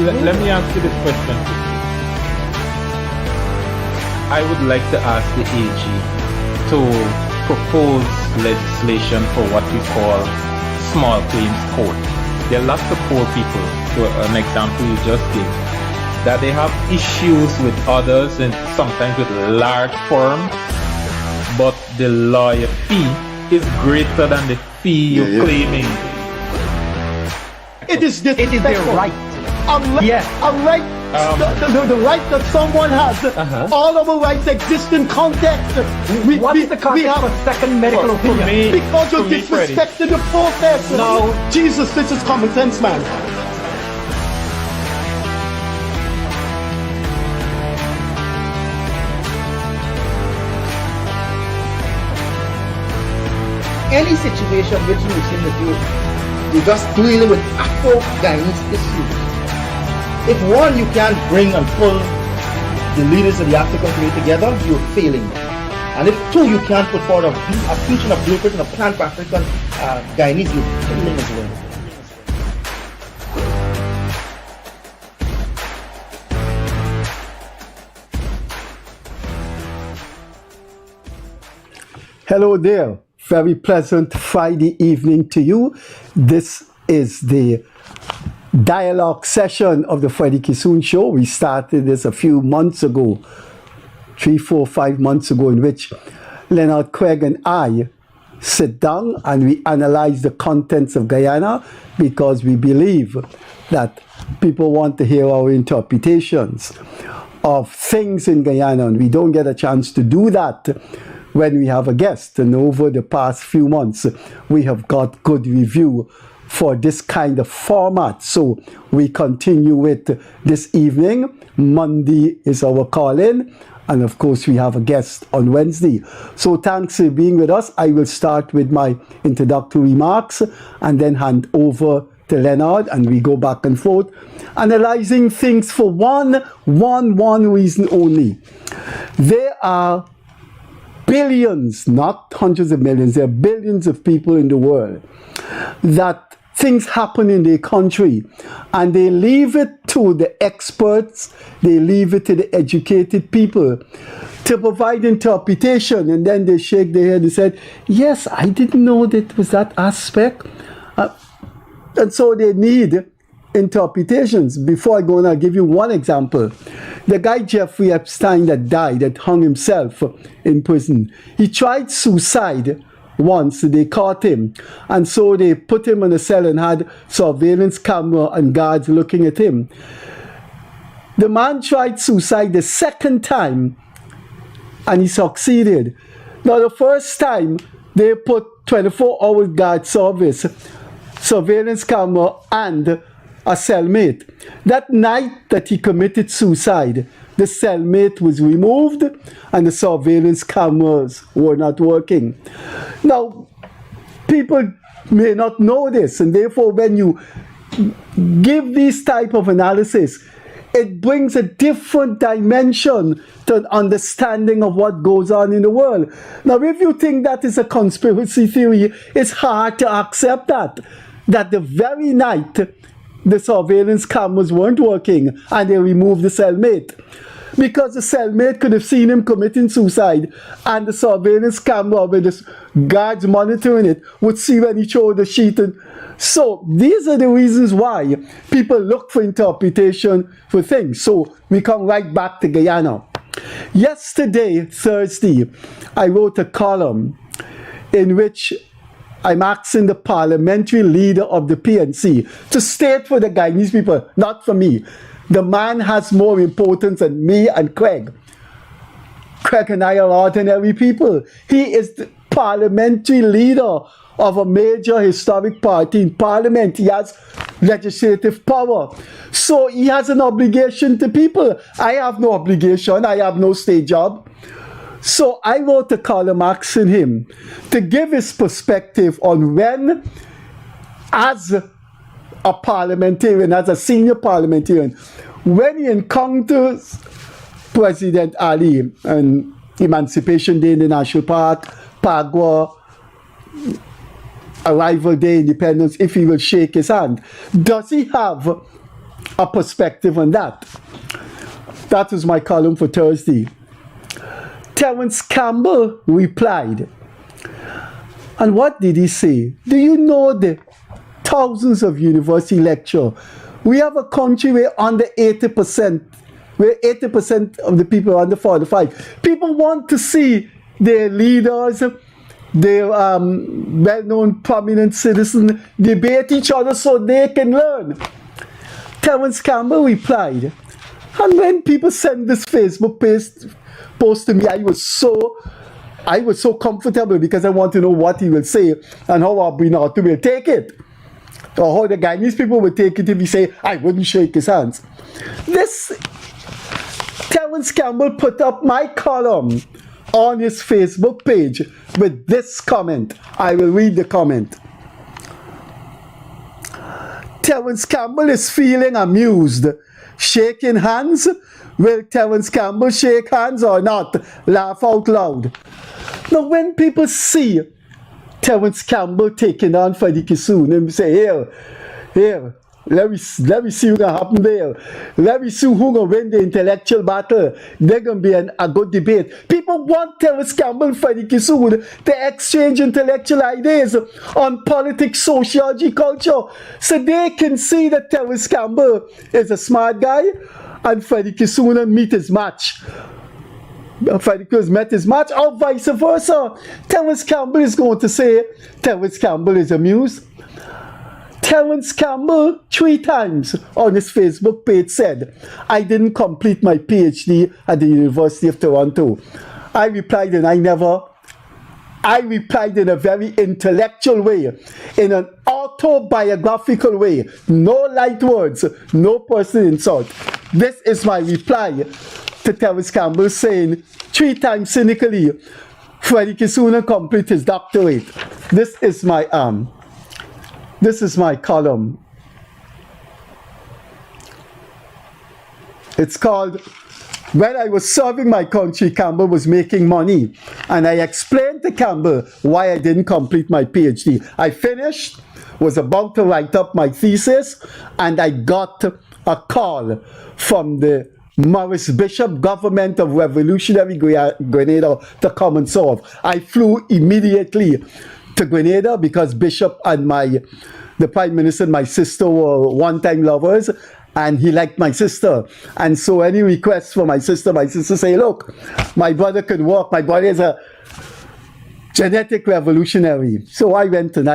let me ask you this question. I would like to ask the AG to propose legislation for what we call small claims court. There are lots of poor people, to an example you just gave, that they have issues with others and sometimes with large firms, but the lawyer fee is greater than the fee you're claiming. It is their right. Unlike the right that someone has, all of our rights exist in context. What's the context for second medical opinion? Because you're disrespecting the process. No. Jesus, this is common sense, man. Any situation which you seem to do, you're just dealing with Afro-Guyanese issues. If one, you can't bring and pull the leaders of the African community together, you're failing. And if two, you can't put forward a future, a blueprint, and a plan for African Guyanese, you're failing as well. Hello there. Very pleasant Friday evening to you. This is the dialogue session of the Freddie Kissoon show. We started this a few months ago, 3, 4, 5 months ago, in which Leonard, Craig, and I sit down and we analyze the contents of Guyana because we believe that people want to hear our interpretations of things in Guyana, and we don't get a chance to do that when we have a guest. And over the past few months, we have got good review for this kind of format. So we continue with this evening. Monday is our call-in. And of course, we have a guest on Wednesday. So thanks for being with us. I will start with my introductory remarks and then hand over to Leonard, and we go back and forth, analyzing things for one reason only. There are billions, not hundreds of millions, there are billions of people in the world that things happen in their country and they leave it to the experts, they leave it to the educated people to provide interpretation, and then they shake their head and say, yes, I didn't know that was that aspect. And so they need interpretations. Before I go on, I'll give you one example. The guy Jeffrey Epstein that died, that hung himself in prison, he tried suicide once. They caught him, and so they put him in a cell and had surveillance camera and guards looking at him. The man tried suicide the second time and he succeeded. Now the first time they put 24-hour guard service, surveillance camera, and a cellmate. That night that he committed suicide, the cellmate was removed and the surveillance cameras were not working. Now, people may not know this, and therefore when you give this type of analysis, it brings a different dimension to an understanding of what goes on in the world. Now, if you think that is a conspiracy theory, it's hard to accept that the very night the surveillance cameras weren't working and they removed the cellmate. Because the cellmate could have seen him committing suicide, and the surveillance camera with the guards monitoring it would see when he threw the sheet. And so these are the reasons why people look for interpretation for things. So we come right back to Guyana. Yesterday, Thursday, I wrote a column in which I'm asking the parliamentary leader of the PNC to state for the Guyanese people, not for me. The man has more importance than me and Craig. Craig and I are ordinary people. He is the parliamentary leader of a major historic party in parliament. He has legislative power. So he has an obligation to people. I have no obligation. I have no state job. So I wrote a column asking him to give his perspective on when, as a parliamentarian, as a senior parliamentarian, when he encounters President Ali on Emancipation Day in the National Park, Pagua, Arrival Day, Independence, if he will shake his hand, does he have a perspective on that. That was my column for Thursday. Terence Campbell replied. And what did he say? Do you know the thousands of university lecture? We have a country where under 80%, where 80% of the people are under 45. People want to see their leaders, their well-known prominent citizens debate each other so they can learn. Terence Campbell replied. And when people send this Facebook post to me, I was so comfortable because I want to know what he will say and how Abinatu will take it. Or how the Guyanese people will take it if he say, I wouldn't shake his hands. This Terence Campbell put up my column on his Facebook page with this comment. I will read the comment. Terence Campbell is feeling amused. Shaking hands? Will Terence Campbell shake hands or not? Laugh out loud. Now, when people see Terence Campbell taking on Freddie Kissoon and say, here, let me see what's gonna happen there. Let me see who's gonna win the intellectual battle. There's gonna be a good debate. People want Terence Campbell and Freddie Kissoon to exchange intellectual ideas on politics, sociology, culture, so they can see that Terence Campbell is a smart guy and Freddie Kissoon meet his match. Freddie Kissoon met his match, or vice versa. Terence Campbell is going to say Terence Campbell is amused. Terence Campbell 3 times on his Facebook page said, I didn't complete my PhD at the University of Toronto. I replied in a very intellectual way, in an autobiographical way, no light words, no personal insult. This is my reply to Terence Campbell saying 3 times cynically, Freddie Kissoon complete his doctorate. This is my column. It's called When I Was Serving My Country, Campbell Was Making Money. And I explained to Campbell why I didn't complete my PhD. I finished, was about to write up my thesis, and I got a call from the Maurice Bishop government of Revolutionary Grenada to come and serve. I flew immediately to Grenada because Bishop and the Prime Minister and my sister were one-time lovers, and he liked my sister. And so any requests for my sister say, look, my brother can work. My brother is a genetic revolutionary. So I went and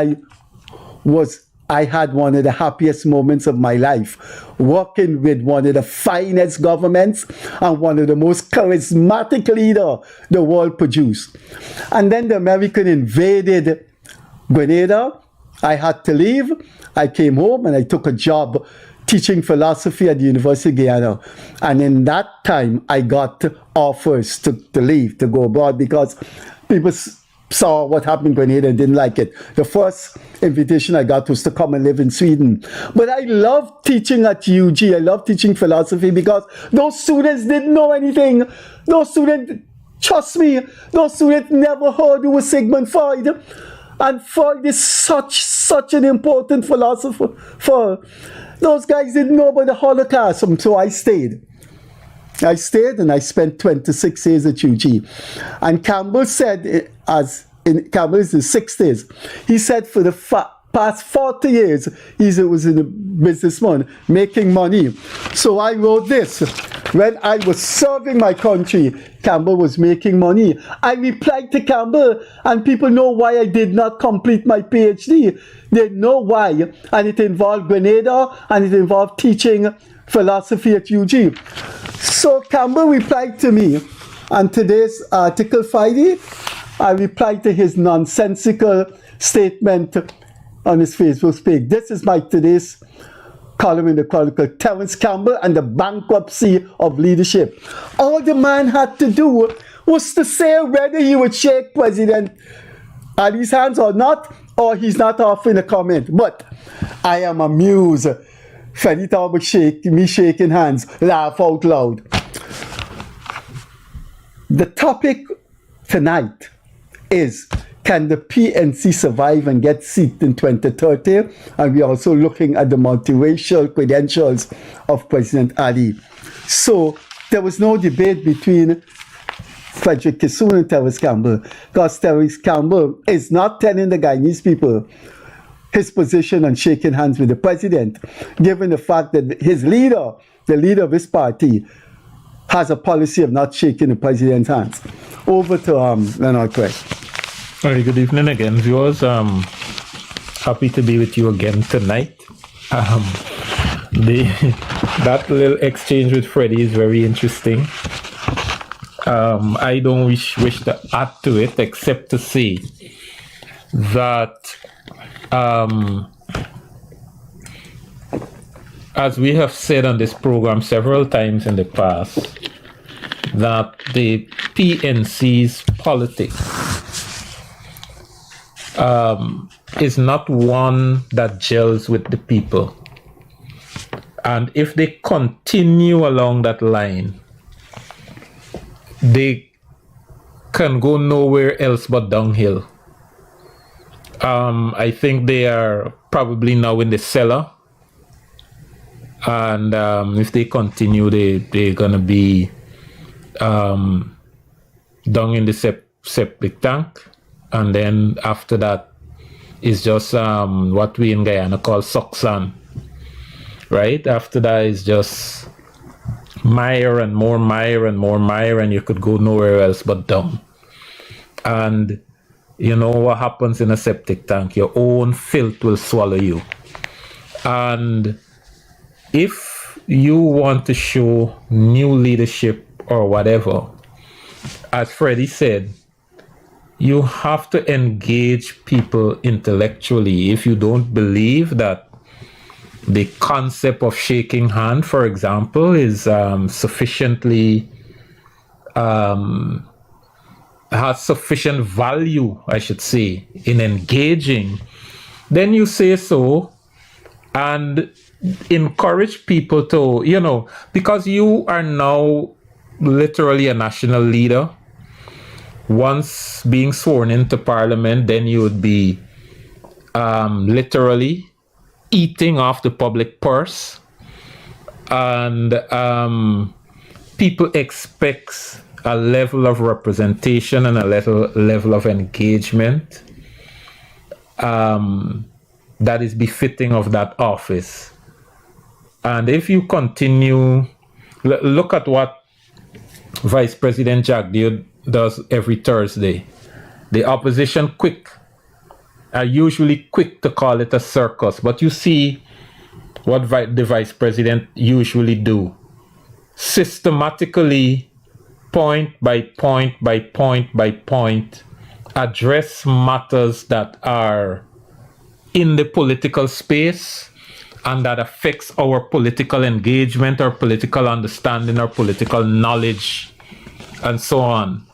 I had one of the happiest moments of my life, working with one of the finest governments and one of the most charismatic leaders the world produced. And then the American invaded Grenada. I had to leave. I came home and I took a job teaching philosophy at the University of Guyana. And in that time, I got offers to leave, to go abroad, because people saw what happened in Grenada and didn't like it. The first invitation I got was to come and live in Sweden. But I loved teaching at UG. I loved teaching philosophy because those students didn't know anything. Those students, trust me, those students never heard who was Sigmund Freud. And Freud is such an important philosopher. Those guys didn't know about the Holocaust, so I stayed. And I spent 26 years at UG. And Campbell said, Campbell is in his 60s, he said for the past 40 years, he was a businessman making money. So I wrote this. When I was serving my country, Campbell was making money. I replied to Campbell, and people know why I did not complete my PhD. They know why. And it involved Grenada, and it involved teaching philosophy at UG. So Campbell replied to me, and today's article Friday, I replied to his nonsensical statement on his Facebook page. This is my today's column in the Chronicle, Terence Campbell and the bankruptcy of leadership. All the man had to do was to say whether he would shake President Ali's hands or not, or he's not offering a comment. But I am amused. Freddie talk about me shaking hands, laugh out loud. The topic tonight is can the PNC survive and get seat in 2030? And we're also looking at the multiracial credentials of President Ali. So there was no debate between Frederick Kissoon and Terence Campbell, because Terence Campbell is not telling the Guyanese people his position on shaking hands with the president, given the fact that his leader, the leader of his party, has a policy of not shaking the president's hands. Over to Leonard Craig. Very good evening again, viewers. Happy to be with you again tonight. That little exchange with Freddie is very interesting. I don't wish to add to it except to say that as we have said on this program several times in the past, that the PNC's politics is not one that gels with the people. And if they continue along that line, they can go nowhere else but downhill. I think they are probably now in the cellar. And if they continue, they're going to be down in the septic tank. And then after that is just what we in Guyana call sucksan. Right? After that is just mire and more mire and more mire, and you could go nowhere else but down. And you know what happens in a septic tank? Your own filth will swallow you. And if you want to show new leadership or whatever, as Freddie said, you have to engage people intellectually. If you don't believe that the concept of shaking hand, for example, is sufficiently has sufficient value, I should say, in engaging, then you say so and encourage people to, because you are now literally a national leader. Once being sworn into parliament, then you would be literally eating off the public purse, and people expect a level of representation and a level of engagement that is befitting of that office. And if you continue, look at what Vice President Jagdeo does every Thursday. The opposition are usually quick to call it a circus, but you see what the Vice President usually do. Systematically, point by point by point by point, address matters that are in the political space and that affects our political engagement, our political understanding, our political knowledge, and so on.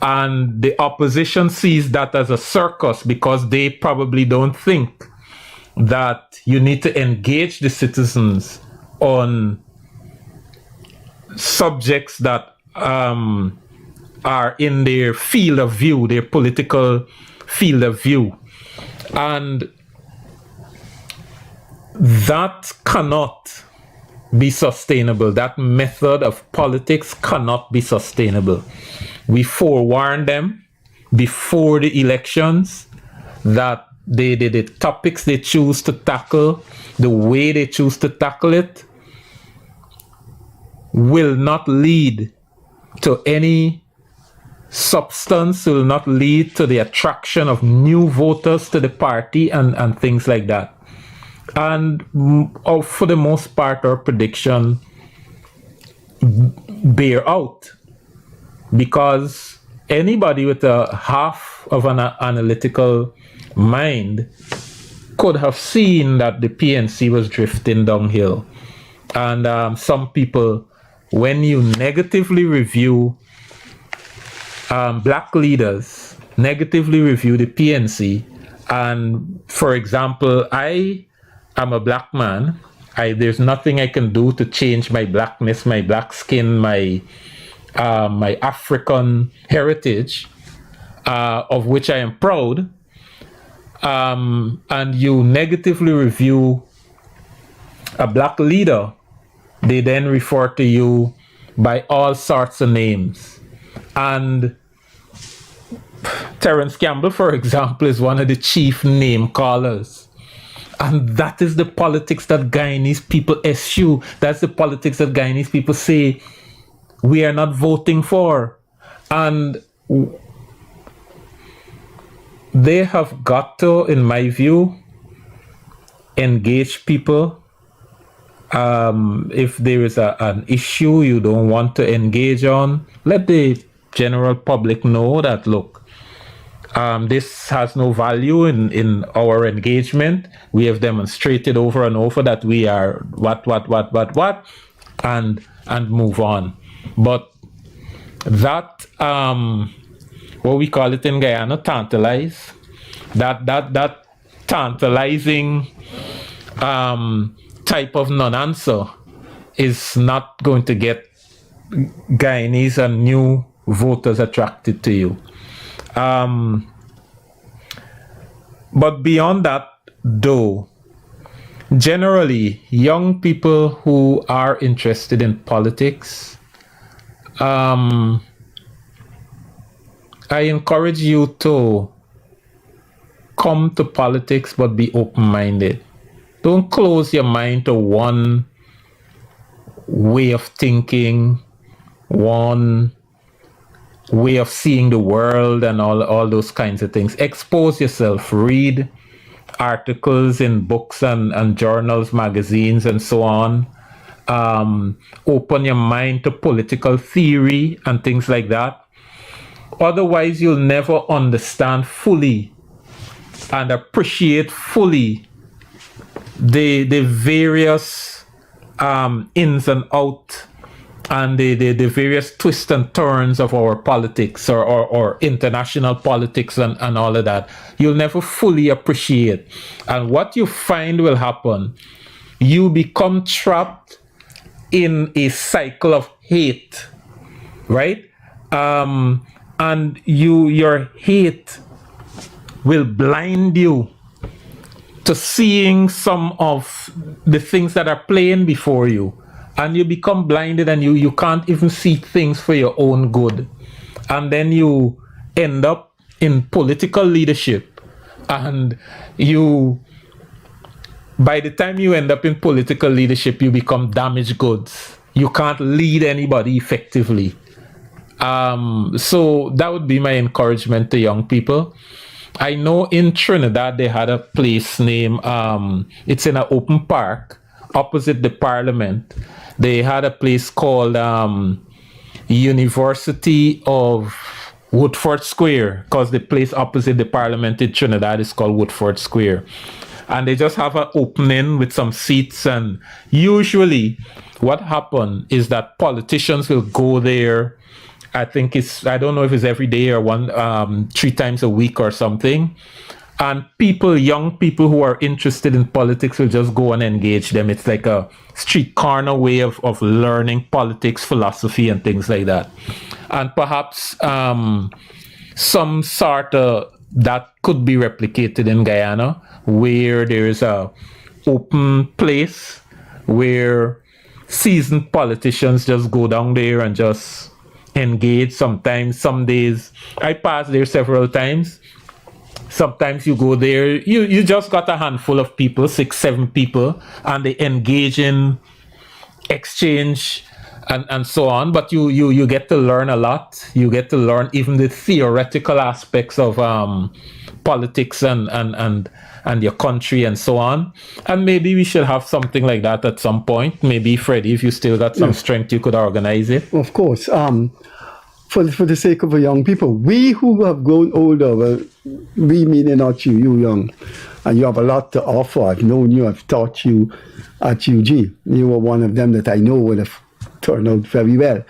And the opposition sees that as a circus because they probably don't think that you need to engage the citizens on subjects that are in their field of view, their political field of view. And that cannot be sustainable. That method of politics cannot be sustainable. We forewarned them before the elections that the topics they choose to tackle, the way they choose to tackle it, will not lead to any substance, will not lead to the attraction of new voters to the party and things like that. And for the most part, our prediction bear out, because anybody with a half of an analytical mind could have seen that the PNC was drifting downhill. And some people, when you negatively review black leaders, negatively review the PNC, and for example, I am a black man, there's nothing I can do to change my blackness, my black skin, my African heritage. of which I am proud, and you negatively review a black leader, they then refer to you by all sorts of names. And Terence Campbell, for example, is one of the chief name callers. And that is the politics that Guyanese people eschew. That's the politics that Guyanese people say we are not voting for. And they have got to, in my view, engage people. If there is an issue you don't want to engage on, let the general public know that, look, this has no value in our engagement. We have demonstrated over and over that we are what, and move on. But that, what we call it in Guyana, tantalize, that tantalizing type of non-answer is not going to get Guyanese and new voters attracted to you. But beyond that, though, generally, young people who are interested in politics, I encourage you to come to politics, but be open-minded. Don't close your mind to one way of thinking, one way of seeing the world and all those kinds of things. Expose yourself, read articles in books and journals, magazines, and so on. Open your mind to political theory and things like that. Otherwise, you'll never understand fully and appreciate fully the various ins and outs and the various twists and turns of our politics or international politics and all of that. You'll never fully appreciate. And what you find will happen, you become trapped in a cycle of hate, right? And your hate will blind you to seeing some of the things that are playing before you. And you become blinded and you can't even see things for your own good. And then you end up in political leadership. And by the time you end up in political leadership, you become damaged goods. You can't lead anybody effectively. So that would be my encouragement to young people. I know in Trinidad they had a place named, it's in an open park opposite the parliament. They had a place called University of Woodford Square, because the place opposite the parliament in Trinidad is called Woodford Square. And they just have an opening with some seats, and usually what happens is that politicians will go there. I don't know if it's every day or 3 times a week or something. And young people who are interested in politics will just go and engage them. It's like a street corner way of learning politics, philosophy, and things like that. And perhaps some sort of that could be replicated in Guyana, where there's a open place where seasoned politicians just go down there and just engage. Sometimes, some days, I passed there several times. Sometimes you go there, you just got a handful of people, 6, 7 people, and they engage in exchange and so on. But you get to learn a lot. You get to learn even the theoretical aspects of politics and your country and so on. And maybe we should have something like that at some point. Maybe, Freddie, if you still got some strength, you could organize it. Of course. For the sake of the young people, we who have grown older, well, we meaning not you young, and you have a lot to offer. I've known you, I've taught you at UG. You were one of them that I know would have turned out very well.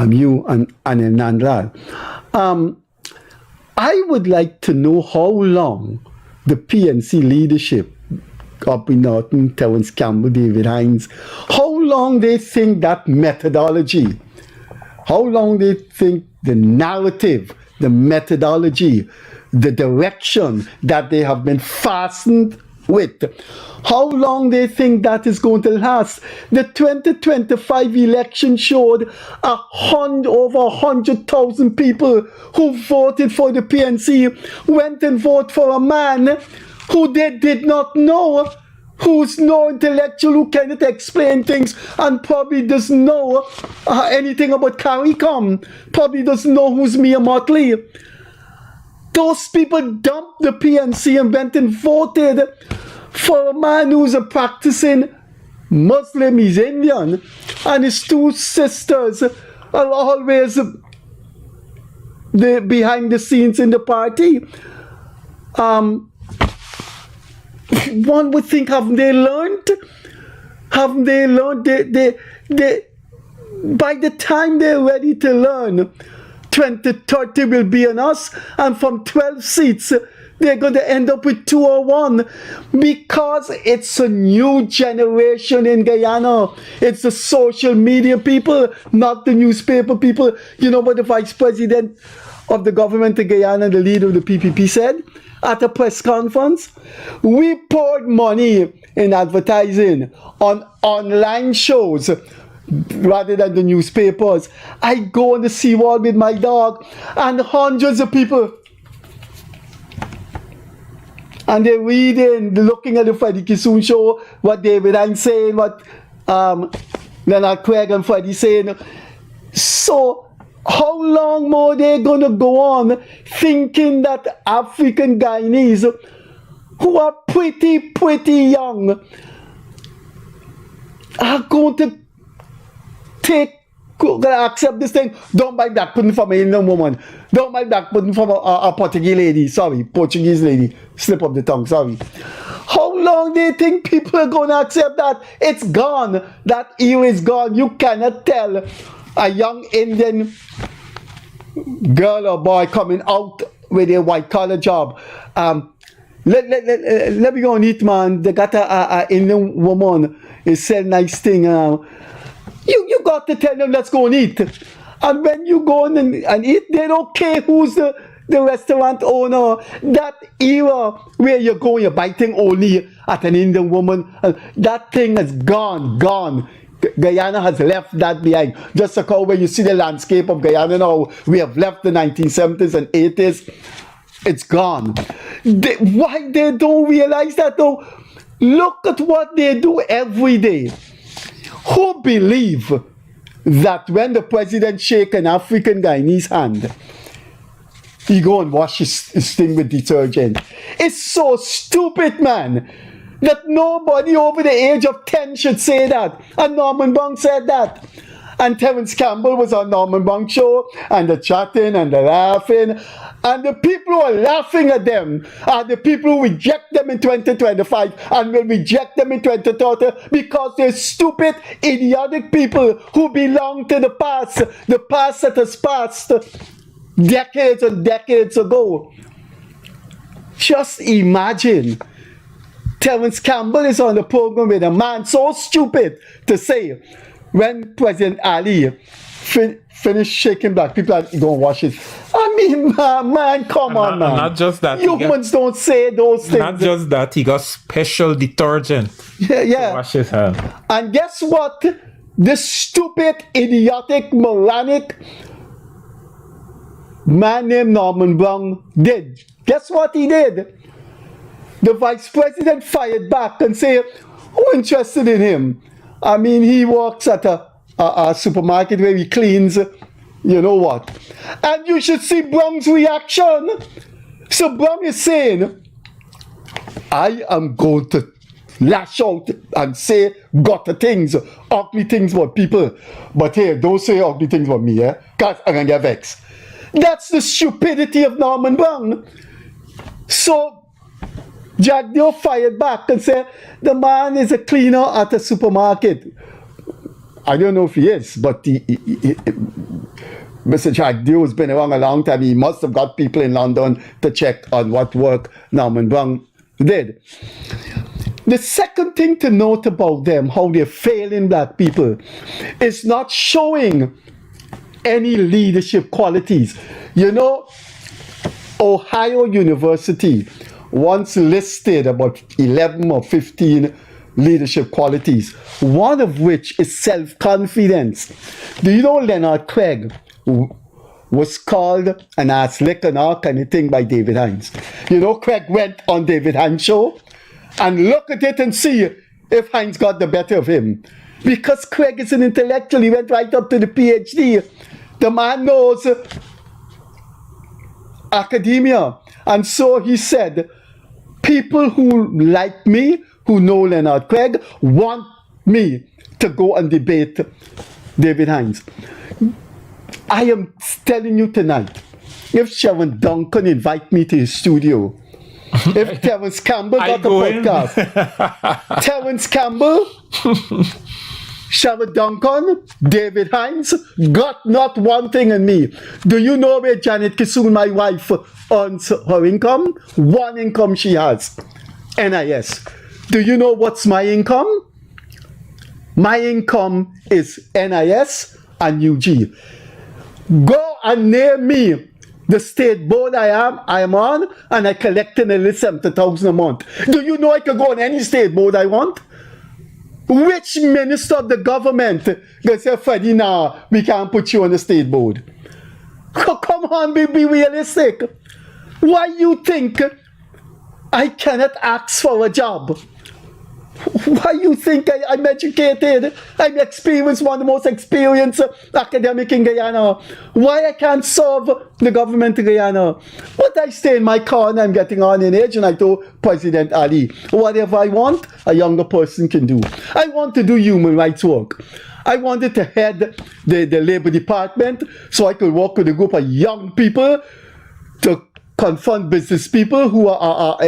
You and Nandlal. I would like to know how long the PNC leadership up in Norton, Terence Campbell, David Hines, how long they think that methodology, how long they think the narrative the methodology, the direction that they have been fastened with. How long they think that is going to last? The 2025 election showed over 100,000 people who voted for the PNC went and voted for a man who they did not know, who's no intellectual, who cannot explain things, and probably doesn't know anything about CARICOM, probably doesn't know who's Mia Motley. Those people dumped the PNC and went and voted for a man who's a practicing Muslim, he's Indian, and his two sisters are always behind the scenes in the party. One would think, haven't they learned? Haven't they learned? They by the time they're ready to learn, 2030 will be on us, and from 12 seats, they're going to end up with 2 or 1, because it's a new generation in Guyana. It's the social media people, not the newspaper people. You know what the vice president of the government of Guyana, the leader of the PPP, said at a press conference? We poured money in advertising on online shows rather than the newspapers. I go on the seawall with my dog, and hundreds of people, and they're reading, looking at the Freddie Kissoon show, what David and saying, what Leonard Craig and Freddie saying. So how long more they gonna go on thinking that African Guyanese, who are pretty young, are going to accept this thing? Don't buy black pudding from an Indian woman. Don't buy black pudding from a Portuguese lady. Sorry, Portuguese lady. Slip of the tongue, sorry. How long do you think people are going to accept that? It's gone. That era is gone. You cannot tell a young Indian girl or boy coming out with a white collar job. Let me go and eat, man. They got a Indian woman is saying nice thing. You got to tell them, let's go and eat. And when you go and eat, they don't care who's the restaurant owner. That era where you go, you're biting only at an Indian woman, that thing is gone. Guyana has left that behind. Just like how when you see the landscape of Guyana now, we have left the 1970s and 80s. It's gone. Why they don't realize that though? Look at what they do every day. Who believe that when the president shake an African Guyanese hand, he go and wash his thing with detergent? It's so stupid, man, that nobody over the age of 10 should say that. And Norman Bong said that. And Terence Campbell was on Norman Bong's show, and the chatting and the laughing. And the people who are laughing at them are the people who reject them in 2025 and will reject them in 2030 because they're stupid, idiotic people who belong to the past that has passed decades and decades ago. Just imagine Terence Campbell is on the program with a man so stupid to say, when President Ali finished shaking black people, are going to wash it. I mean, man, come on, man. Not just that. Humans don't say those things. Not just that, he got special detergent to wash his hands. And guess what? This stupid, idiotic, moronic man named Norman Brown did. Guess what he did? The vice president fired back and said, who interested in him? I mean, he works at a supermarket where he cleans, you know what. And you should see Brown's reaction. So Brown is saying, I am going to lash out and say gutter things, ugly things about people. But hey, don't say ugly things about me, because I'm going to get vexed. That's the stupidity of Norman Brown. So Jack Dio fired back and said, the man is a cleaner at a supermarket. I don't know if he is, but Mr. Jack Dio has been around a long time. He must have got people in London to check on what work Norman Brown did. The second thing to note about them, how they're failing black people, is not showing any leadership qualities. You know, Ohio University once listed about 11 or 15 leadership qualities, one of which is self-confidence. Do you know Leonard Craig was called and asked lick and all kind of thing by David Hines? You know, Craig went on David Hines' show and look at it and see if Hines got the better of him. Because Craig is an intellectual, he went right up to the PhD. The man knows academia. And so he said, people who like me, who know Leonard Craig, want me to go and debate David Hines. I am telling you tonight, if Sharon Duncan invite me to his studio, if Terence Campbell got a podcast, Terence Campbell, Sharon Duncan, David Hines, got not one thing in me. Do you know where Janet Kissoon, my wife, earns her income? One income she has, NIS. Do you know what's my income? My income is NIS and UG. Go and name me the state board I am on, and I collect an at least 70,000 a month. Do you know I could go on any state board I want? Which minister of the government can say, Freddie, nah, we can't put you on the state board? Come on, be realistic. Why you think I cannot ask for a job? Why you think I'm educated? I'm experienced, one of the most experienced academic in Guyana. Why I can't serve the government in Guyana? But I stay in my car and I'm getting on in age, and I told President Ali, whatever I want, a younger person can do. I want to do human rights work. I wanted to head the Labor Department so I could work with a group of young people to confront business people who are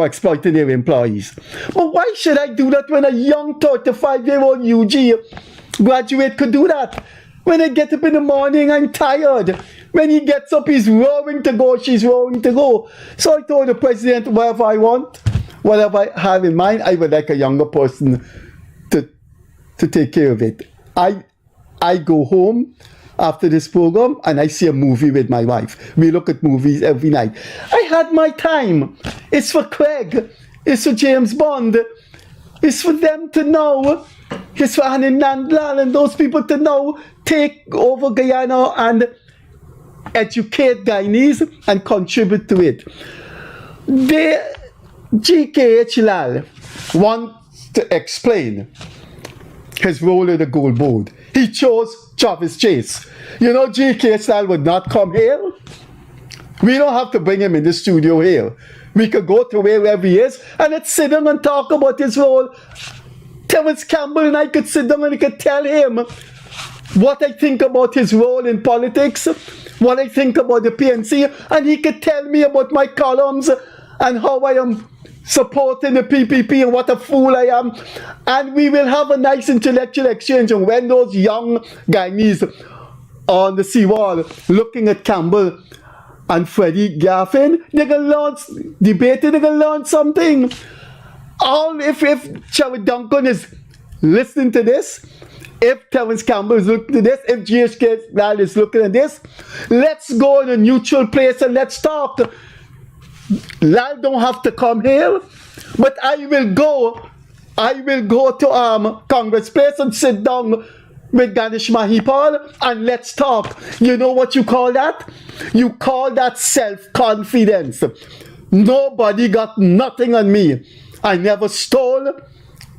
exploiting their employees. But why should I do that when a young 35-year-old UG graduate could do that? When I get up in the morning, I'm tired. When he gets up, he's roaring to go, she's roaring to go. So I told the president, whatever I want, whatever I have in mind, I would like a younger person to take care of it. I go home after this program and I see a movie with my wife. We look at movies every night. I had my time. It's for Craig. It's for James Bond. It's for them to know. It's for Annie Nandlal and those people to know. Take over Guyana and educate Guyanese and contribute to it. GKH Lal wants to explain his role in the gold board. He chose Travis Chase. You know, G.K. Style would not come here. We don't have to bring him in the studio here. We could go to wherever he is and let's sit down and talk about his role. Terence Campbell and I could sit down and I could tell him what I think about his role in politics, what I think about the PNC, and he could tell me about my columns and how I am supporting the PPP and what a fool I am. And we will have a nice intellectual exchange. And when those young Guyanese on the seawall looking at Campbell and Freddie Gaffin, they're going to learn, debating, they're going to learn something. If Sherwood Duncan is listening to this, if Terence Campbell is looking at this, if GHK Lal is looking at this, let's go in a neutral place and let's talk. Lal don't have to come here, but I will go to Congress Place and sit down with Ganesh Mahipal and let's talk. You know what you call that? You call that self-confidence. Nobody got nothing on me. I never stole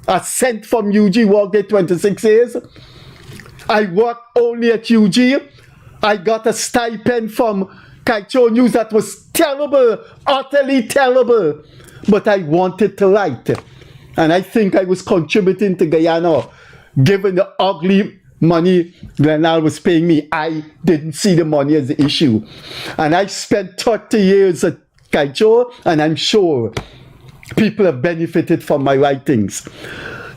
a cent from UG, worked there 26 years. I worked only at UG. I got a stipend from Kaicho News that was terrible, utterly terrible. But I wanted to write. And I think I was contributing to Guyana. Given the ugly money Leonard was paying me, I didn't see the money as the issue. And I spent 30 years at Kaicho, and I'm sure people have benefited from my writings.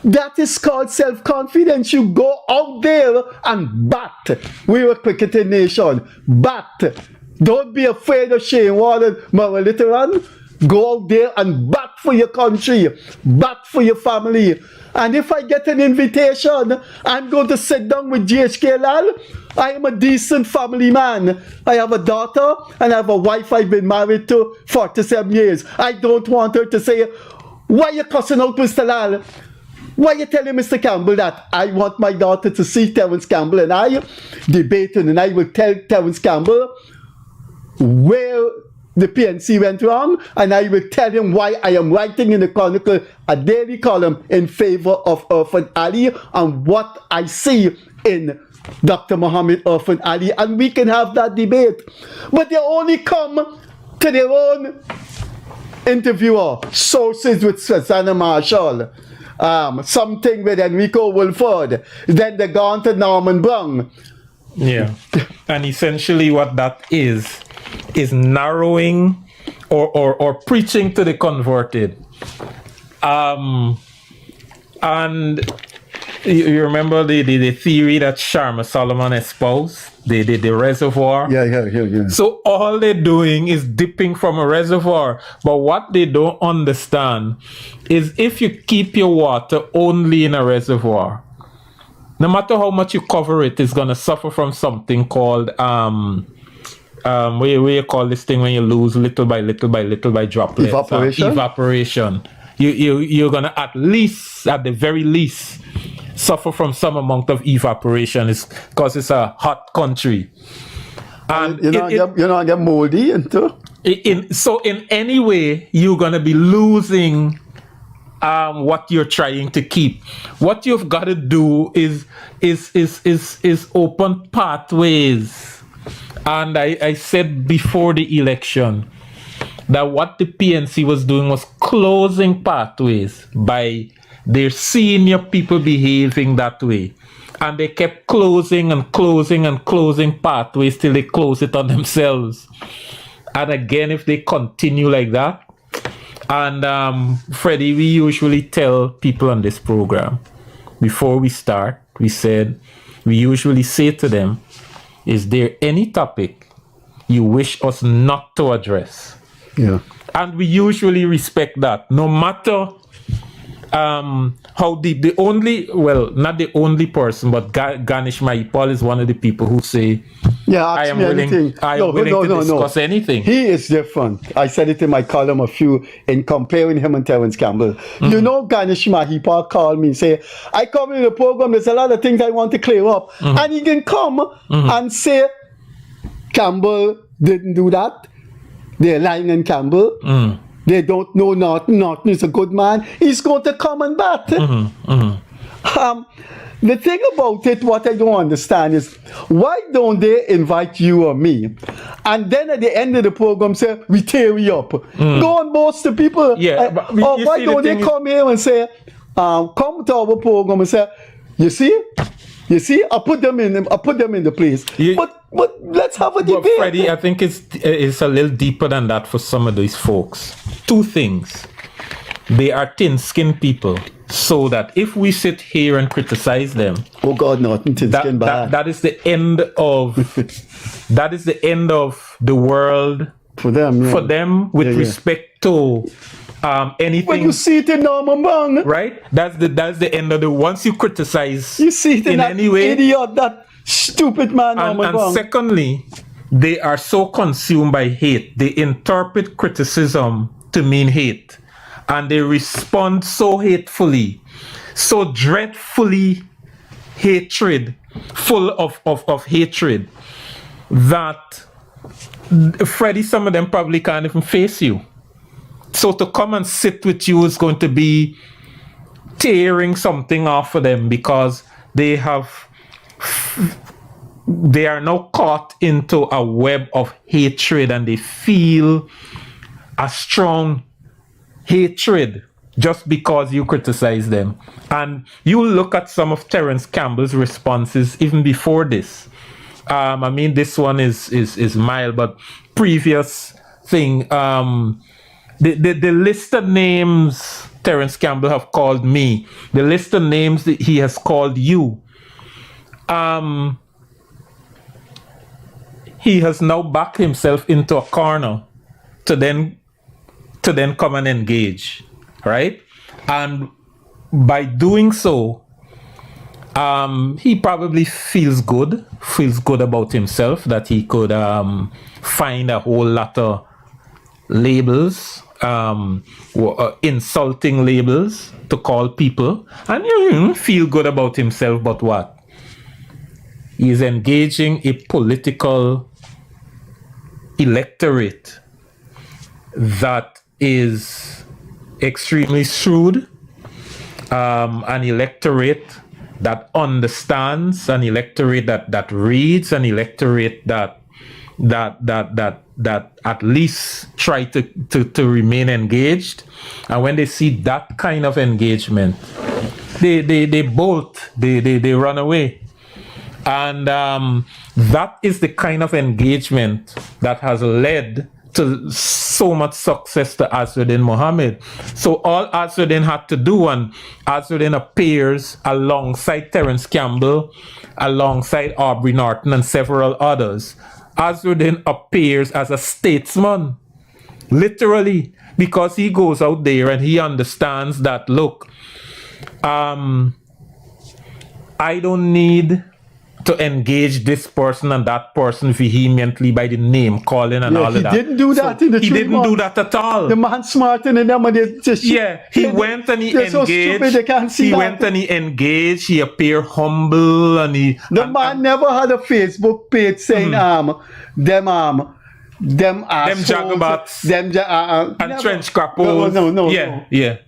That is called self-confidence. You go out there and bat. We're a cricketing nation. Bat. Don't be afraid of Shane Warren, Maraliteran. Go out there and bat for your country. Bat for your family. And if I get an invitation, I'm going to sit down with GHK Lal I am a decent family man. I have a daughter and I have a wife I've been married to 47 years. I don't want her to say, why you cussing out Mr. Lal? Why you telling Mr. Campbell that? I want my daughter to see Terence Campbell and I debating, and I will tell Terence Campbell where the PNC went wrong, and I will tell him why I am writing in the Chronicle a daily column in favor of Irfan Ali and what I see in Dr. Muhammad Irfan Ali, and we can have that debate. But they only come to their own interviewer, sources with Susanna Marshall, something with Enrico Wilford, then they go on to Norman Brown. Yeah. And essentially what that is narrowing or preaching to the converted. And you remember the theory that Sharma Solomon espoused, the reservoir? Yeah. So all they're doing is dipping from a reservoir. But what they don't understand is if you keep your water only in a reservoir, no matter how much you cover it, it's going to suffer from something called what you call this thing when you lose little by droplets? Evaporation. You're gonna at the very least suffer from some amount of evaporation. It's because it's a hot country. And you're not get moldy into. So in any way you're gonna be losing what you're trying to keep. What you've got to do is open pathways. And I said before the election that what the PNC was doing was closing pathways by their senior people behaving that way. And they kept closing pathways till they close it on themselves. And again, if they continue like that, and Freddie, we usually tell people on this program, before we start, we usually say to them, is there any topic you wish us not to address? Yeah. And we usually respect that, no matter how not the only person, but Ganesh Mahipal is one of the people who say, I am willing to discuss anything. He is different. I said it in my column in comparing him and Terence Campbell. Mm-hmm. You know, Ganesh Mahipal called me and say, I come in the program, there's a lot of things I want to clear up. Mm-hmm. And he can come and say, Campbell didn't do that. They're lying on Campbell. Mm. They don't know Norton. Norton is a good man. He's going to come and bat. Mm-hmm. Mm-hmm. The thing about it, what I don't understand is, why don't they invite you or me? And then at the end of the program say, we tear you up. Mm. Go and boast to people. Yeah, or why don't they come here and say, come to our program and say, you see, I put them in the place. But let's have a debate. But Freddie, I think it's a little deeper than that for some of these folks. Two things. They are thin-skinned people, so that if we sit here and criticize them, oh God, not thin-skinned bad. That is the end of the world for them. Yeah. For them, with respect to anything. When you see it in Norman Brown, right? That's the end of the. Once you criticize, you see it in that any way, idiot, that stupid man. And secondly, they are so consumed by hate. They interpret criticism to mean hate, and they respond so hatefully, so dreadfully hatred, full of hatred, that Freddie, some of them probably can't even face you. So to come and sit with you is going to be tearing something off of them, because they are now caught into a web of hatred, and they feel a strong hatred just because you criticize them. And you look at some of Terence Campbell's responses even before this. I mean, this one is mild, but previous thing, the list of names Terence Campbell have called me, the list of names that he has called you, he has now backed himself into a corner to then come and engage, right? And by doing so, He probably feels good about himself that he could find a whole lot of labels, insulting labels to call people, and feel good about himself. But what? He is engaging a political electorate that is extremely shrewd, an electorate that understands, an electorate that reads, an electorate that at least try to remain engaged. And when they see that kind of engagement, they bolt, they run away. And that is the kind of engagement that has led to so much success to Azzuddin Mohammed. So all Azzuddin had to do, and Azzuddin appears alongside Terence Campbell, alongside Aubrey Norton and several others. Azzuddin appears as a statesman, literally, because he goes out there and he understands that, look, I don't need to engage this person and that person vehemently by the name calling and all of that. He didn't do that in the 3 months. He didn't do that at all. The man smarter than them, and they just he went and he they're engaged. so stupid they can't see he that. went and he engaged. He appeared humble and he. The man never had a Facebook page saying them assholes, jagabats, and and trench crappos. No. Yeah.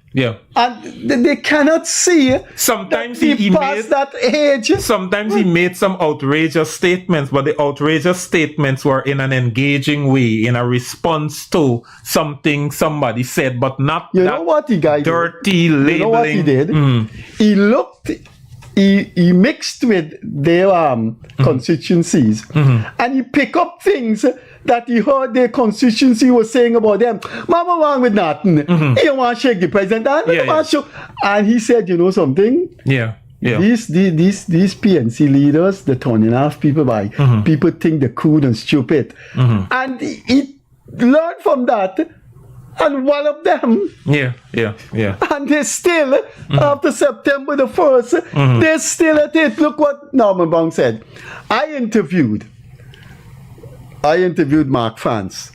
And they cannot see. Sometimes that he past made that age. Sometimes he made some outrageous statements, but the outrageous statements were in an engaging way, in a response to something somebody said, but not You that know what the guy dirty did? labeling. You know what he did? He looked. He mixed with their constituencies, and he picked up things that he heard their constituency was saying about them. Mama wrong with nothing. He don't want to shake the president. And he said, you know something? Yeah. These PNC leaders, they're turning off people by people think they're cool and stupid. And he learned from that and one of them. Yeah. And they're still, after September the 1st, they're still at it. Look what Norman Brown said. I interviewed Mark France,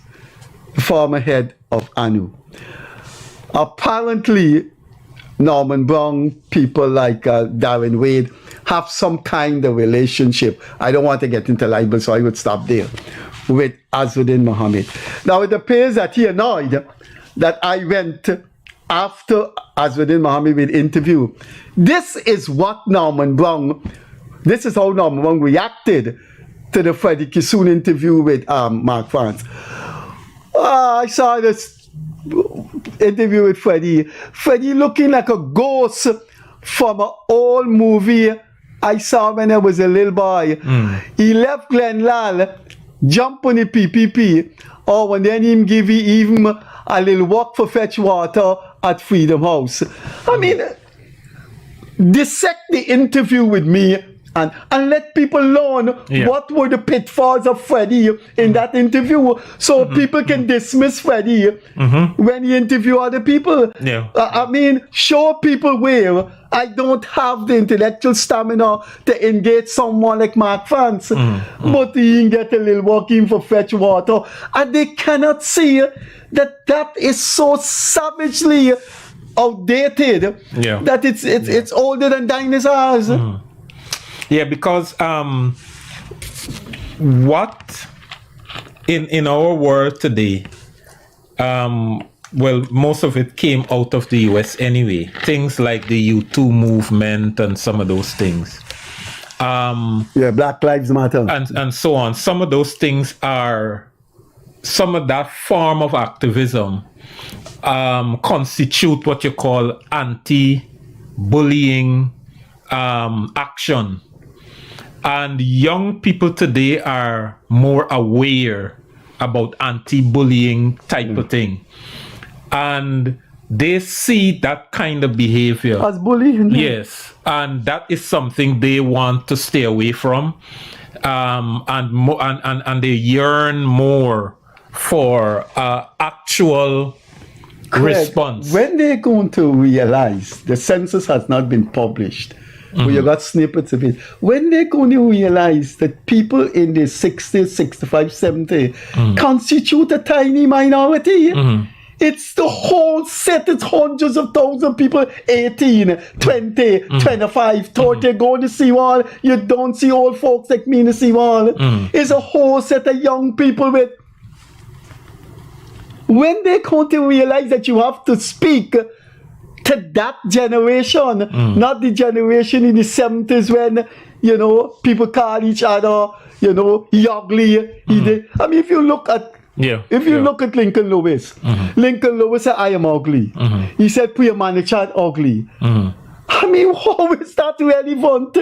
the former head of ANU. Apparently, Norman Brown, people like Darren Wade, have some kind of relationship. I don't want to get into libel, so I would stop there, with Azzuddin Mohammed. Now, it appears that he annoyed that I went after Azzuddin Mohammed with interview. This is how Norman Brown reacted to the Freddie Kissoon interview with Mark France. I saw this interview with Freddie. Freddie looking like a ghost from an old movie I saw when I was a little boy. He left Glen Lal, jump on the PPP, and then him give him a little walk for fetch water at Freedom House. I mean, dissect the interview with me and let people learn what were the pitfalls of Freddie in that interview, so people can dismiss Freddie when he interview other people. I mean, show people where I don't have the intellectual stamina to engage someone like Mark France, but he can get a little walk in for fetch water, and they cannot see that is so savagely outdated that it's older than dinosaurs. Yeah, because what in our world today, well, most of it came out of the US anyway. Things like the U2 movement and some of those things. Black Lives Matter. And so on. Some of those things are, some of that form of activism constitute what you call anti-bullying action. And young people today are more aware about anti-bullying type of thing. And they see that kind of behavior as bullying. Yes. And that is something they want to stay away from. And they yearn more for actual response. When they're going to realize the census has not been published, where you got snippets of it. When they're going to realize that people in their 60s, 65, 70 constitute a tiny minority, it's the whole set. It's hundreds of thousands of people, 18, 20, 25, 30, go to Seawall. You don't see old folks like me in the Seawall. It's a whole set of young people with... When they come to realize that you have to speak to that generation, not the generation in the 70s when, you know, people call each other, you know, ugly. I mean, if you look at look at Lincoln Lewis, Lincoln Lewis said, I am ugly. He said, Priya Manichat ugly. I mean, how is that relevant?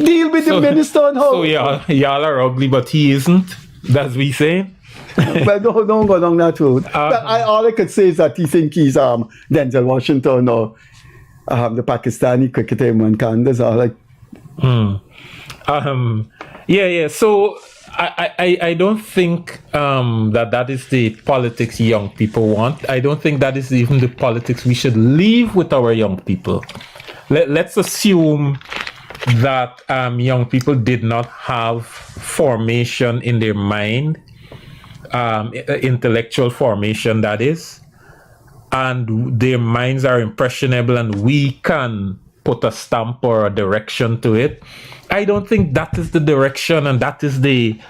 Deal with the minister and how. So y'all are ugly, but he isn't. That's what we say. But don't go down that road. But all I could say is that he think he's Denzel Washington or the Pakistani cricketer Imran Khan. That's all. So I don't think that is the politics young people want. I don't think that is even the politics we should leave with our young people. Let's assume that young people did not have formation in their mind, intellectual formation, that is, and their minds are impressionable and we can put a stamp or a direction to it. I don't think that is the direction and that is the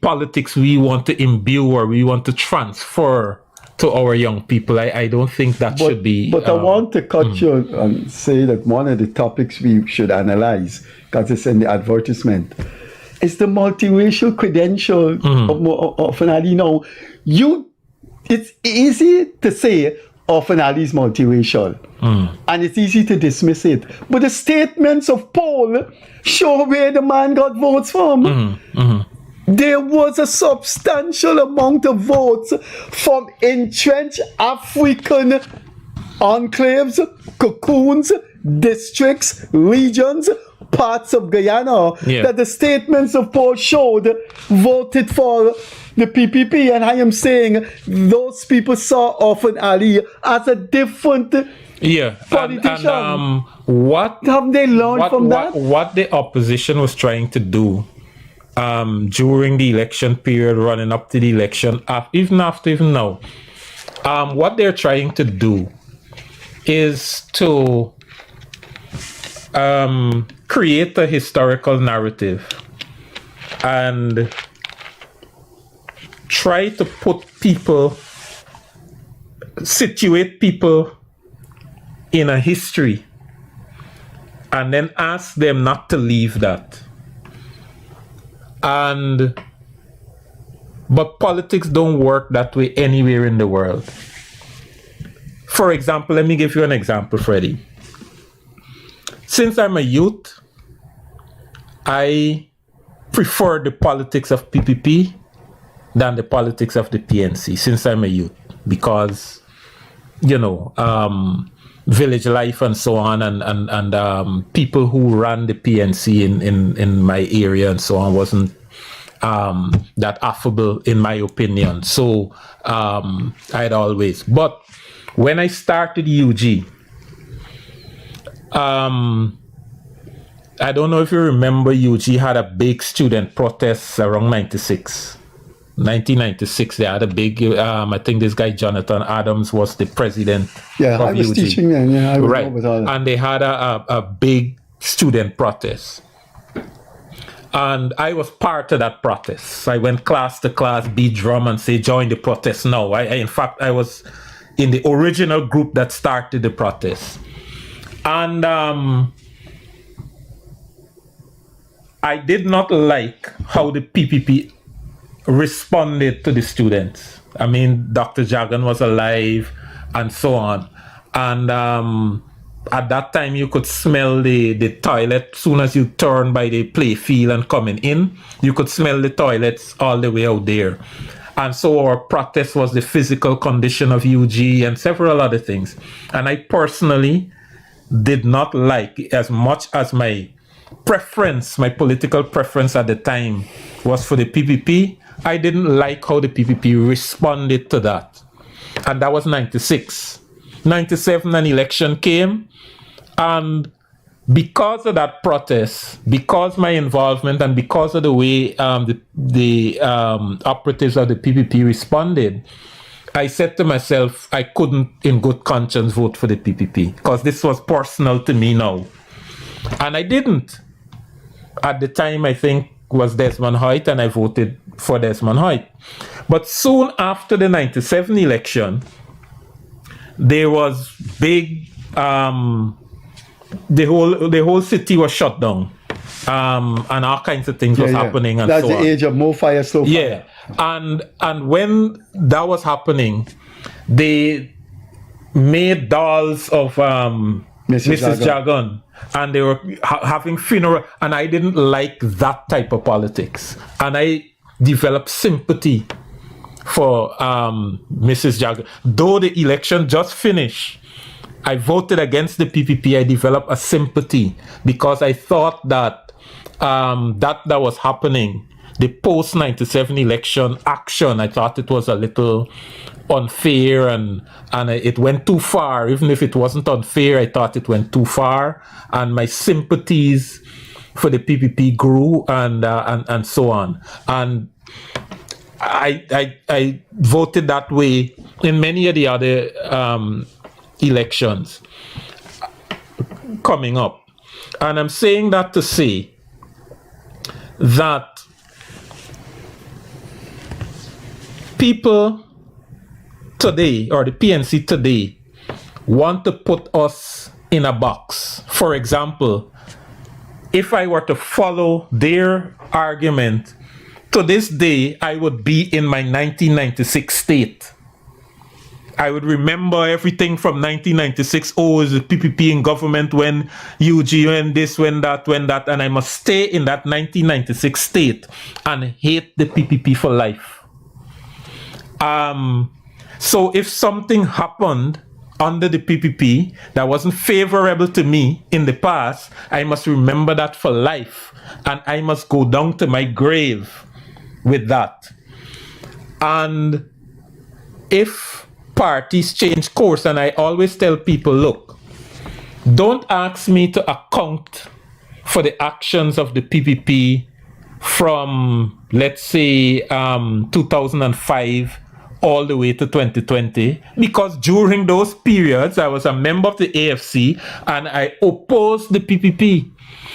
politics we want to imbue or we want to transfer to our young people. I don't think that should be... But I want to cut you and say that one of the topics we should analyze, because it's in the advertisement, is the multiracial credential of an Ali. Now, it's easy to say often Ali is multiracial, and it's easy to dismiss it. But the statements of Paul show where the man got votes from. There was a substantial amount of votes from entrenched African enclaves, cocoons, districts, regions, parts of Guyana that the statements of Paul showed voted for the PPP. And I am saying those people saw Often Ali as a different politician. And what have they learned from that? What the opposition was trying to do during the election period, running up to the election, even now, what they're trying to do is to create a historical narrative and try to situate people in a history and then ask them not to leave that. But politics don't work that way anywhere in the world. For example, let me give you an example, Freddie. Since I'm a youth, I prefer the politics of PPP than the politics of the PNC since I'm a youth, because, village life and so on, and people who ran the PNC in my area and so on wasn't that affable in my opinion. So I'd always, but when I started UG, I don't know if you remember, UG had a big student protest around 1996. They had a big, I think this guy Jonathan Adams was the president of I was UG. teaching then, I remember that. And they had a big student protest. And I was part of that protest. I went class to class, beat drum and say, join the protest now. In fact, I was in the original group that started the protest. And I did not like how the PPP responded to the students. I mean, Dr. Jagan was alive and so on. And at that time, you could smell the toilet. As soon as you turn by the play field and coming in, you could smell the toilets all the way out there. And so our protest was the physical condition of UG and several other things. And I personally did not like, as much as my preference, my political preference at the time was for the PPP, I didn't like how the PPP responded to that. And that was 96. 97 an election came, and because of that protest, because my involvement, and because of the way the operatives of the PPP responded, I said to myself, I couldn't in good conscience vote for the PPP because this was personal to me now. And I didn't. At the time, I think, was Desmond Hoyt, and I voted for Desmond Hoyt. But soon after the 97 election, there was big, the whole city was shut down. And all kinds of things was happening, and that's so the on. age of more fire, slow fire. Yeah, and when that was happening, they made dolls of Mrs. Jagan, and they were having funeral, and I didn't like that type of politics, and I developed sympathy for Mrs. Jagan. Though the election just finished, I voted against the PPP. I developed a sympathy because I thought that that was happening. The post-97 election action, I thought it was a little unfair, and it went too far. Even if it wasn't unfair, I thought it went too far, and my sympathies for the PPP grew, and so on. And I voted that way in many of the other elections coming up. And I'm saying that to say that people today, or the PNC today, want to put us in a box. For example, if I were to follow their argument, to this day, I would be in my 1996 state. I would remember everything from 1996. Oh, is the PPP in government when UG, when this, when that, and I must stay in that 1996 state and hate the PPP for life. So if something happened under the PPP that wasn't favorable to me in the past, I must remember that for life, and I must go down to my grave with that. And if parties change course, and I always tell people, look, don't ask me to account for the actions of the PPP from, let's say, 2005 all the way to 2020, because during those periods I was a member of the AFC and I opposed the PPP.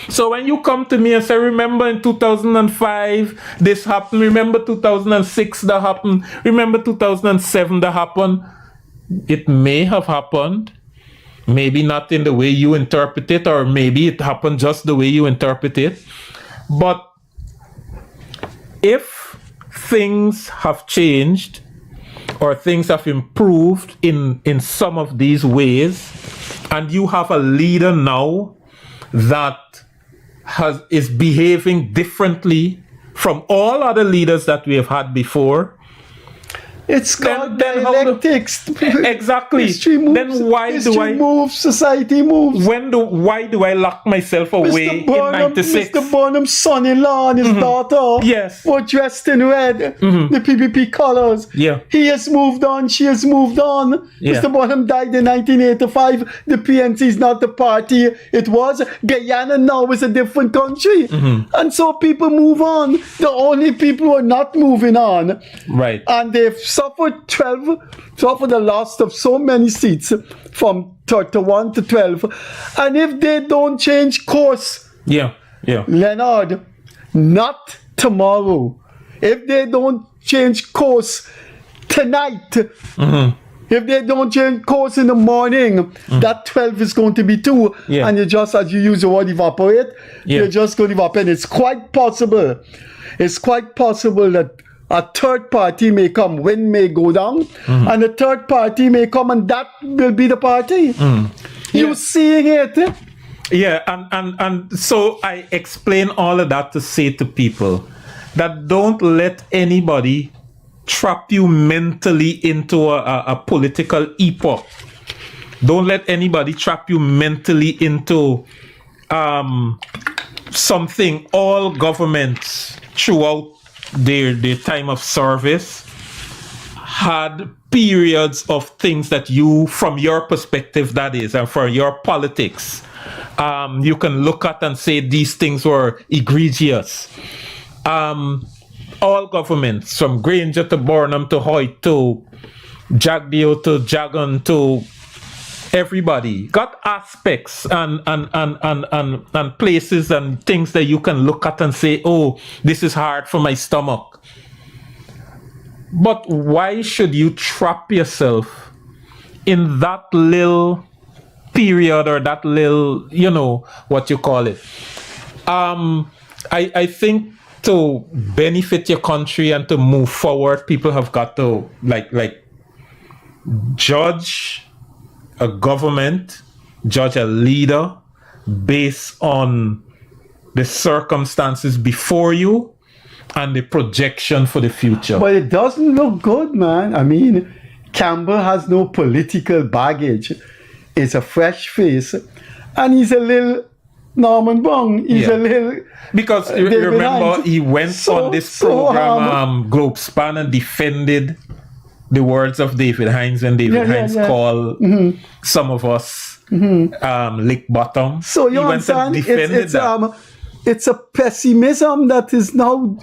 So when you come to me and say, remember in 2005 this happened, remember 2006 that happened, remember 2007 that happened, it may have happened, maybe not in the way you interpret it, or maybe it happened just the way you interpret it. But if things have changed or things have improved in some of these ways, and you have a leader now that is behaving differently from all other leaders that we have had before, it's called then dialectics. Exactly. History moves, then why history do I moves, society moves. Why do I lock myself away in 96? Mr. Burnham's son-in-law and his daughter Yes. were dressed in red, the PPP colors. Yeah. He has moved on, she has moved on. Yeah. Mr. Burnham died in 1985. The PNC is not the party it was. Guyana now is a different country. And so people move on. The only people who are not moving on, Right. and they've suffered the loss of so many seats from 31 to 12. And if they don't change course, Yeah. Leonard, not tomorrow. If they don't change course tonight, if they don't change course in the morning, that 12 is going to be 2. Yeah. And you just, as you use the word evaporate, Yeah. you're just going to evaporate. It's quite possible that a third party may come, wind may go down, and a third party may come, and that will be the party. You seeing it? Yeah, and so I explain all of that to say to people that don't let anybody trap you mentally into a political epoch. Don't let anybody trap you mentally into something. All governments throughout their time of service had periods of things that you, from your perspective, that is, and for your politics, you can look at and say these things were egregious. All governments, from Granger to Burnham to Hoyt to Jagdeo to Jagan to everybody, got aspects and places and things that you can look at and say, oh, this is hard for my stomach. But why should you trap yourself in that little period or that little, what you call it? I think to benefit your country and to move forward, people have got to like judge a government, judge a leader based on the circumstances before you and the projection for the future. But it doesn't look good, man. I mean, Campbell has no political baggage. It's a fresh face. And he's a little Norman Bong. He's a little... Because remember, he went on this program, Globespan, and defended the words of David Hines when David Hines called some of us lick bottom. So you understand, it's a pessimism that is now,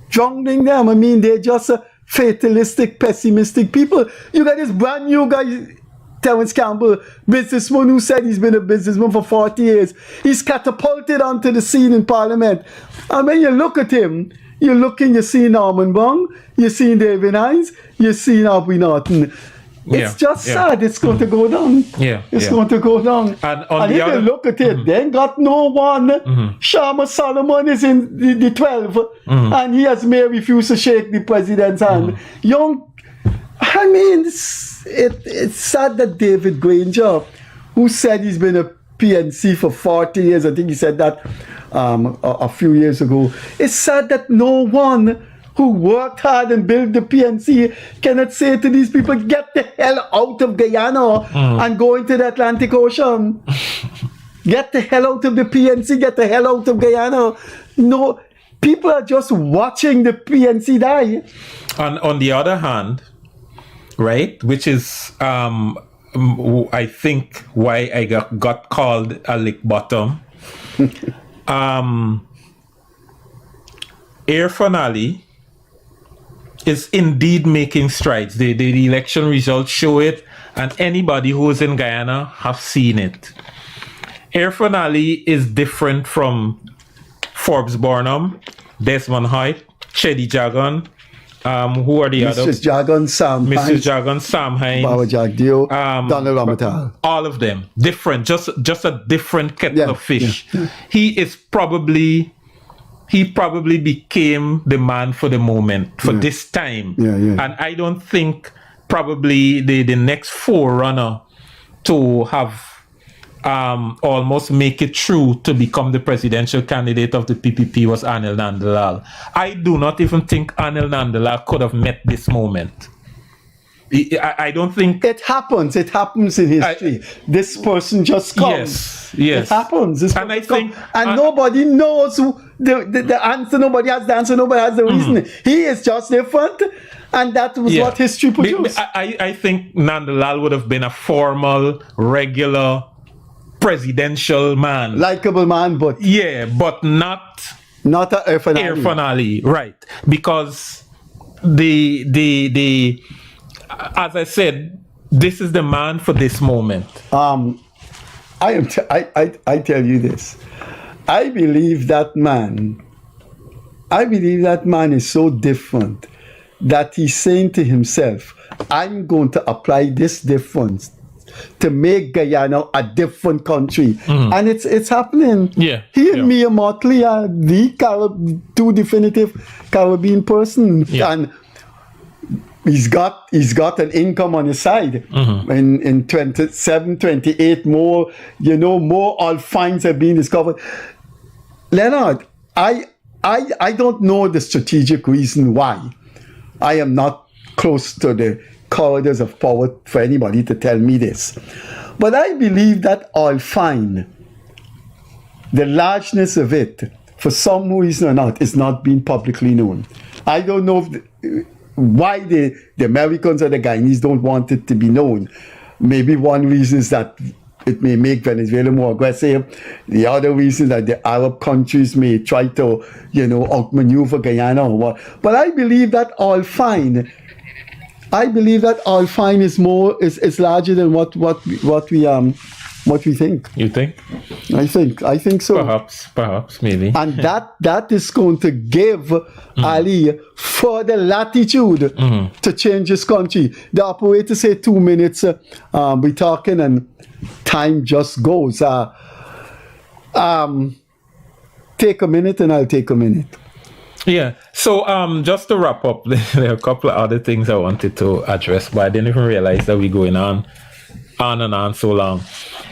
drowning them. I mean, they're just a fatalistic, pessimistic people. You got this brand new guy, Terence Campbell, businessman who said he's been a businessman for 40 years. He's catapulted onto the scene in Parliament. And when you look at him, you see Norman Bong, you see David Hines, you see Aubrey Norton. It's just sad. It's going to go down. It's going to go down. And if you look at it, they ain't got no one. Sharma Solomon is in the 12, and he has may refused to shake the president's hand. I mean, it's sad that David Granger, who said he's been a PNC for 40 years, I think he said that a few years ago. It's sad that no one who worked hard and built the PNC cannot say to these people, get the hell out of Guyana and go into the Atlantic Ocean. Get the hell out of the PNC, get the hell out of Guyana. No, people are just watching the PNC die. And on the other hand, right, which is I think why I got called a lick bottom. Air Finale is indeed making strides. The election results show it, and anybody who is in Guyana have seen it. Air Finale is different from Forbes Burnham, Desmond Hoyt, Chedi Jagan. Who are the others? Mrs. Jagan, Sam Mrs. Hines, Jagan, Sam Hines, Baba Jagdeo, Donald Ramatal. All of them different, just a different kettle of fish. He probably became the man for the moment, for this time. And I don't think probably the next forerunner to have almost make it through to become the presidential candidate of the PPP was Anil Nandalal. I do not even think Anil Nandalal could have met this moment. I don't think... It happens in history. This person just comes. Yes. It happens. And I think... And nobody knows the answer. Nobody has the answer. Nobody has the reason. He is just different. And that was what history produced. I think Nandalal would have been a formal, regular, presidential man. Likable man, but... Yeah, but not a Air Finale. Air Finale, right. Because the as I said, this is the man for this moment. I tell you this. I believe that man is so different that he's saying to himself, I'm going to apply this difference to make Guyana a different country. And it's happening. He and Mia Motley are the two definitive Caribbean person. And he's got an income on his side. In 27, 28 more, more oil finds have been discovered. Leonard, I don't know the strategic reason why. I am not close to the corridors of power for anybody to tell me this. But I believe that oil find, the largeness of it, for some reason or not, is not being publicly known. I don't know if why the Americans or the Guyanese don't want it to be known. Maybe one reason is that it may make Venezuela more aggressive. The other reason that the Arab countries may try to, outmaneuver Guyana or what. But I believe that all fine. I believe that all fine is larger than what we think. You think? I think so. Perhaps, maybe. And that is going to give Ali further latitude to change his country. The operator say 2 minutes. We're talking and time just goes. Take a minute and I'll take a minute. Yeah. So just to wrap up, there are a couple of other things I wanted to address, but I didn't even realize that we're going on and on so long.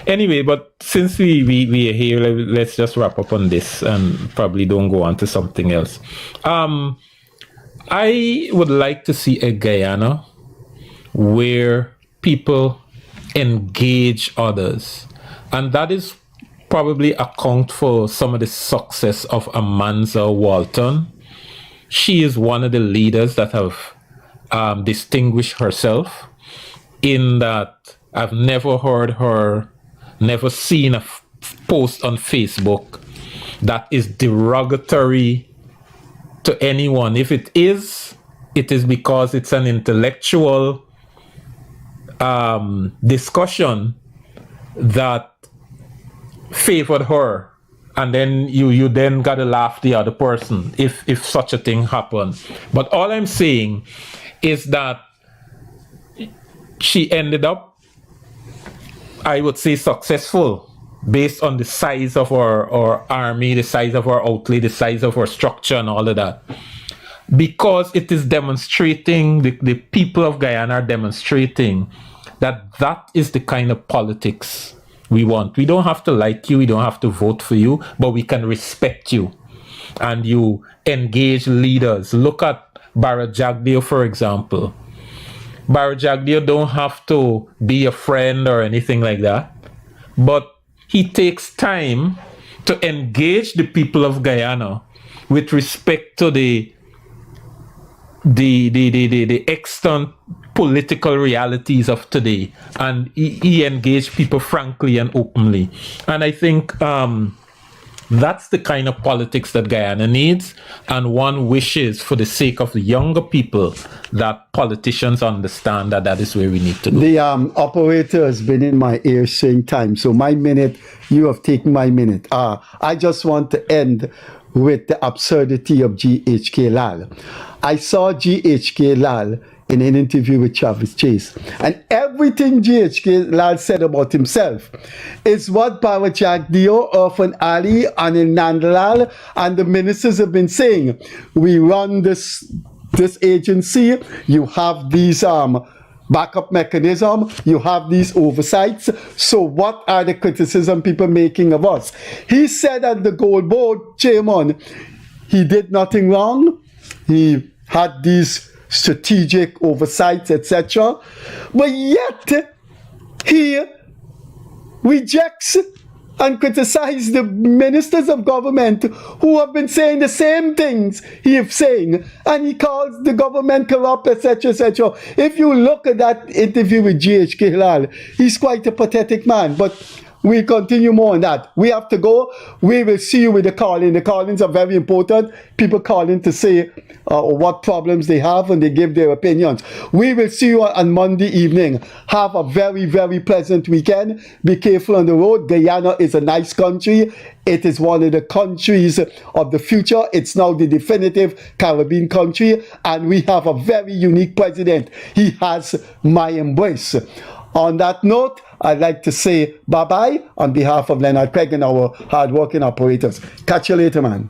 Anyway, but since we are here, let's just wrap up on this and probably don't go on to something else. I would like to see a Guyana where people engage others, and that is probably account for some of the success of Amanza Walton. She is one of the leaders that have distinguished herself in that I've never heard her, never seen a post on Facebook that is derogatory to anyone. If it is because it's an intellectual discussion that favored her, and then you then gotta laugh the other person if such a thing happened. But all I'm saying is that she ended up, I would say, successful based on the size of our army, the size of our outlay, the size of our structure and all of that. Because it is demonstrating, the people of Guyana are demonstrating that is the kind of politics we want. We don't have to like you, we don't have to vote for you, but we can respect you. And you engage leaders. Look at Barra Jagdeo, for example. Barra Jagdeo don't have to be a friend or anything like that, but he takes time to engage the people of Guyana with respect to the extant political realities of today, and he engaged people frankly and openly. And I think that's the kind of politics that Guyana needs, and one wishes for the sake of the younger people that politicians understand that is where we need to go. The operator has been in my ear saying time, so my minute, you have taken my minute. I just want to end with the absurdity of G.H.K. Lal. I saw G.H.K. Lal in an interview with Travis Chase, and everything G.H.K. Lal said about himself is what Barra Jagdeo, Irfan Ali, Anil Nandlal, and the ministers have been saying. We run this agency, you have these backup mechanism, you have these oversights, so what are the criticism people making of us? He said that the Gold Board chairman, he did nothing wrong, he had these strategic oversights, etc. But yet, he rejects and criticizes the ministers of government who have been saying the same things he is saying, and he calls the government corrupt, etc., etc. If you look at that interview with G.H.K. Lal, he's quite a pathetic man, but we continue more on that. We have to go. We will see you with the call-in. The call-ins are very important. People call in to say what problems they have, and they give their opinions. We will see you on Monday evening. Have a very, very pleasant weekend. Be careful on the road. Guyana is a nice country. It is one of the countries of the future. It's now the definitive Caribbean country, and we have a very unique president. He has my embrace. On that note, I'd like to say bye-bye on behalf of Leonard Craig and our hard-working operators. Catch you later, man.